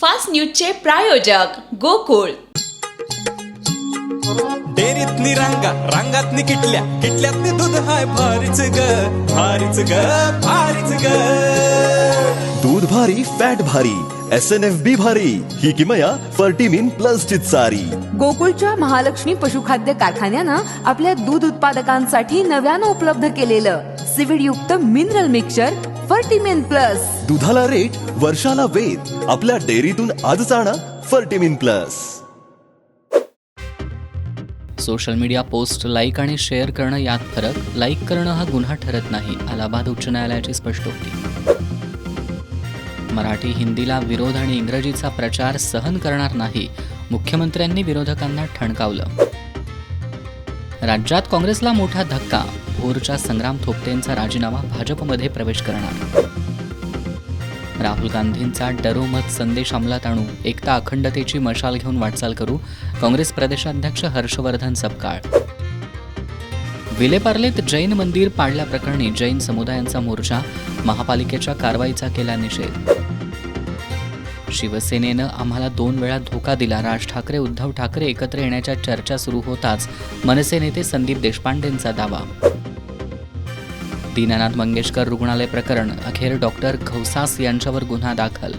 Fast न्यूजचे प्रायोजक गोकुळ. डेअरीतनी रांगा रांगातनी किटल्या किटल्यातनी दूध हाय भारीच ग भारीच ग भारीच ग. दूध भारी फॅट भारी SNFB भारी ही किमया फर्टिमिन प्लस ची चारी. गोकुळच्या महालक्ष्मी पशुखाद्य कारखान्यानं आपल्या दूध उत्पादकांसाठी नव्यानं उपलब्ध केलेलं सिविड युक्त मिनरल मिक्सचर फर्टिमिन प्लस. दुधाला रेट वर्षाला वेद आपल्या डेअरीतून आजच आणा Fertimin plus. Social media post like आणि शेअर करणं यात फरक. लाईक करणं हा गुन्हा ठरत नाही. अलाहाबाद उच्च न्यायालयाची स्पष्टोक्ती. मराठी हिंदीला विरोध आणि इंग्रजीचा प्रचार सहन करणार नाही, मुख्यमंत्र्यांनी विरोधकांना ठणकावलं. राज्यात काँग्रेसला मोठा धक्का. भोरच्या संग्राम थोपटेंचा राजीनामा, भाजपमध्ये प्रवेश करणार. राहुल गांधींचा डरोमत संदेश अंमलात आणू, एकता अखंडतेची मशाल घेऊन वाटचाल करू, काँग्रेस प्रदेशाध्यक्ष हर्षवर्धन सपकाळ. विलेपार्लेत जैन मंदिर पाडल्याप्रकरणी जैन समुदायांचा मोर्चा, महापालिकेच्या कारवाईचा केला निषेध. शिवसेनेनं आम्हाला 2 वेळा धोका दिला. राज ठाकरे उद्धव ठाकरे एकत्र येण्याच्या चर्चा सुरू होताच मनसे नेते संदीप देशपांडेंचा दावा. दीनानाथ मंगेशकर रुग्णालय प्रकरण, अखेर डॉक्टर घौसास यांच्यावर गुन्हा दाखल.